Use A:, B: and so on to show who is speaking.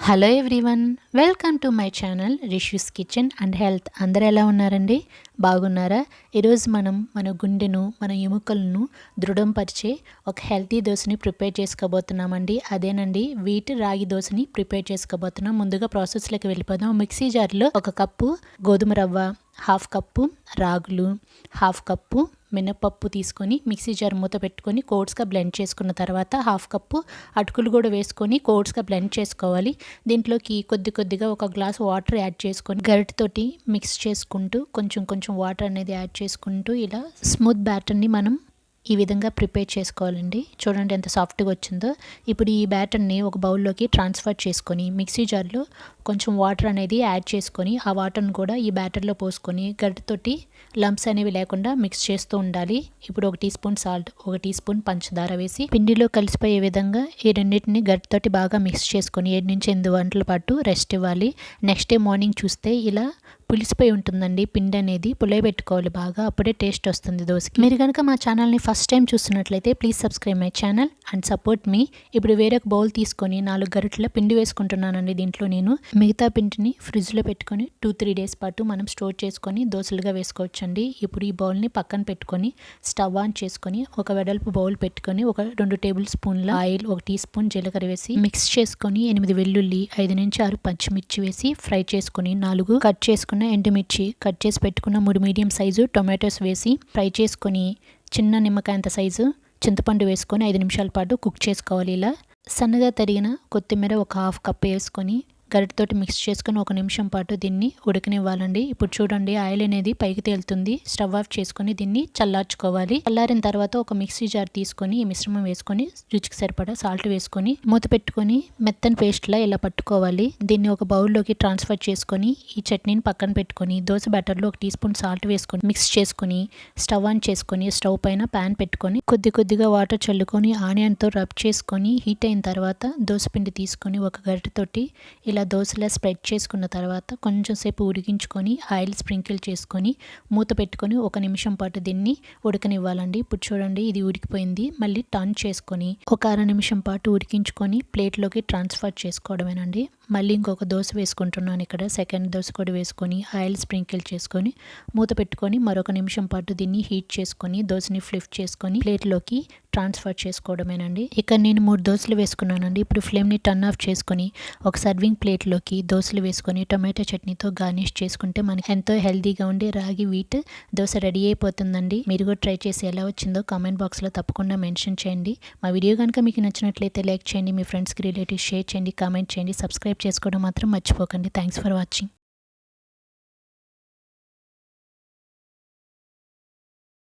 A: Hello everyone, welcome to my channel Rishu's kitchen and health. అందరు ఎలా ఉన్నారండి? బాగున్నారా? ఈరోజు మనం మన గుండెను, మన ఎముకలను దృఢంపరిచే ఒక హెల్తీ దోశని ప్రిపేర్ చేసుకోబోతున్నామండి. అదేనండి, వీట్ రాగి దోశని ప్రిపేర్ చేసుకోబోతున్నాం. ముందుగా ప్రాసెస్లోకి వెళ్ళిపోదాం. మిక్సీ జార్లో 1 కప్పు గోధుమ రవ్వ, 1/2 కప్పు రాగులు, 1/2 కప్పు మినపప్పు తీసుకొని మిక్సీ జార్ మూత పెట్టుకొని కోర్స్గా బ్లెండ్ చేసుకున్న తర్వాత 1/2 కప్పు అటుకులు కూడా వేసుకొని కోర్స్గా బ్లెండ్ చేసుకోవాలి. దీంట్లోకి కొద్దిగా 1 గ్లాస్ వాటర్ యాడ్ చేసుకొని గరిటెతోటి మిక్స్ చేసుకుంటూ కొంచెం వాటర్ అనేది యాడ్ చేసుకుంటూ ఇలా స్మూత్ బ్యాటర్ని మనం ఈ విధంగా ప్రిపేర్ చేసుకోవాలండి. చూడండి ఎంత సాఫ్ట్గా వచ్చిందో. ఇప్పుడు ఈ బ్యాటర్ని ఒక బౌల్లోకి ట్రాన్స్ఫర్ చేసుకొని మిక్సీ జార్లో కొంచెం వాటర్ అనేది యాడ్ చేసుకొని ఆ వాటర్ని కూడా ఈ బ్యాటర్లో పోసుకొని గరిటెతోటి లంప్స్ అనేవి లేకుండా మిక్స్ చేస్తూ ఉండాలి. ఇప్పుడు 1 teaspoon salt, 1 teaspoon పంచదార వేసి పిండిలో కలిసిపోయే విధంగా ఈ రెండింటిని గరిటెతోటి బాగా మిక్స్ చేసుకొని 7 నుంచి 8 గంటల పాటు రెస్ట్ ఇవ్వాలి. నెక్స్ట్ డే మార్నింగ్ చూస్తే ఇలా పులిసిపోయి ఉంటుందండి. పిండి అనేది పులియబెట్టుకోవాలి బాగా, అప్పుడే టేస్ట్ వస్తుంది దోశకి. మీరు కనుక మా ఛానల్ని ఫస్ట్ టైం చూస్తున్నట్లయితే please subscribe my channel and support me. ఇప్పుడు వేరొక బౌల్ తీసుకొని 4 గరిటెల పిండి వేసుకుంటున్నానండి. దీంట్లో నేను మిగతా పిండిని ఫ్రిడ్జ్లో పెట్టుకొని 2-3 డేస్ పాటు మనం స్టోర్ చేసుకొని దోశలుగా వేసుకోవచ్చండి. ఇప్పుడు ఈ బౌల్ని పక్కన పెట్టుకొని స్టవ్ ఆన్ చేసుకొని ఒక వెడల్పు బౌల్ పెట్టుకొని 2 టేబుల్ స్పూన్ల ఆయిల్, 1 టీ స్పూన్ జీలకర్ర వేసి మిక్స్ చేసుకొని 8 వెల్లుల్లి, 5 నుంచి 6 పచ్చిమిర్చి వేసి ఫ్రై చేసుకొని 4 కట్ చేసుకున్న ఎండుమిర్చి, కట్ చేసి పెట్టుకున్న 3 మీడియం సైజు టొమాటోస్ వేసి ఫ్రై చేసుకొని చిన్న నిమ్మకాయ అంత సైజు చింతపండు వేసుకొని 5 నిమిషాల పాటు కుక్ చేసుకోవాలి. ఇలా సన్నగా తరిగిన కొత్తిమీర 1/2 కప్ వేసుకొని గరిటెతోటి మిక్స్ చేసుకొని 1 నిమిషం పాటు దీన్ని ఉడకనివ్వాలండి. ఇప్పుడు చూడండి ఆయిల్ అనేది పైకి తేలుతుంది. స్టవ్ ఆఫ్ చేసుకొని దీన్ని చల్లార్చుకోవాలి. చల్లారిన తర్వాత ఒక మిక్సీ జార్ తీసుకొని ఈ మిశ్రమం వేసుకొని రుచికి సరిపడా సాల్ట్ వేసుకొని మూత పెట్టుకొని మెత్తని పేస్ట్లా ఇలా పట్టుకోవాలి. దీన్ని ఒక బౌల్లోకి ట్రాన్స్ఫర్ చేసుకొని ఈ చట్నీని పక్కన పెట్టుకొని దోశ బ్యాటర్లో 1 టీ స్పూన్ సాల్ట్ వేసుకొని మిక్స్ చేసుకొని స్టవ్ ఆన్ చేసుకొని స్టవ్ పైన ప్యాన్ పెట్టుకొని కొద్దిగా వాటర్ చల్లుకొని ఆనియన్తో రబ్ చేసుకొని హీట్ అయిన తర్వాత దోశ పిండి తీసుకొని ఒక గరిటెతోటి ఇలా దోశలా స్ప్రెడ్ చేసుకున్న తర్వాత కొంచెం సేపు ఉడికించుకొని ఆయిల్ స్ప్రింకిల్ చేసుకొని మూత పెట్టుకొని 1 నిమిషం పాటు దీన్ని ఉడకనివ్వాలండి. ఇప్పుడు చూడండి ఇది ఉడికిపోయింది. మళ్ళీ టర్న్ చేసుకొని ఒక 1/2 నిమిషం పాటు ఉడికించుకొని ప్లేట్లోకి ట్రాన్స్ఫర్ చేసుకోవడమేనండి. మళ్ళీ ఇంకొక దోశ వేసుకుంటున్నాను. ఇక్కడ సెకండ్ దోశ కూడా వేసుకొని ఆయిల్ స్ప్రింకిల్ చేసుకొని మూత పెట్టుకొని మరొక నిమిషం పాటు దీన్ని హీట్ చేసుకొని దోశని ఫ్లిప్ చేసుకొని ప్లేట్లోకి ట్రాన్స్ఫర్ చేసుకోవడమేనండి. ఇక్కడ నేను 3 దోశలు వేసుకున్నానండి. ఇప్పుడు ఫ్లేమ్ని టర్న్ ఆఫ్ చేసుకొని ఒక సర్వింగ్ ప్లేట్లోకి దోశలు వేసుకొని టొమాటో చట్నీతో గార్నిష్ చేసుకుంటే మనకి ఎంతో హెల్తీగా ఉండే రాగి వీట్ దోశ రెడీ అయిపోతుందండి. మీరు కూడా ట్రై చేసి ఎలా వచ్చిందో కామెంట్ బాక్స్లో తప్పకుండా మెన్షన్ చేయండి. మా వీడియో కనుక మీకు నచ్చినట్లయితే లైక్ చేయండి, మీ ఫ్రెండ్స్కి రిలేటివ్స్ షేర్ చేయండి, కామెంట్ చేయండి, సబ్స్క్రైబ్ చేసుకోవడం మాత్రం మర్చిపోకండి. Thanks for watching.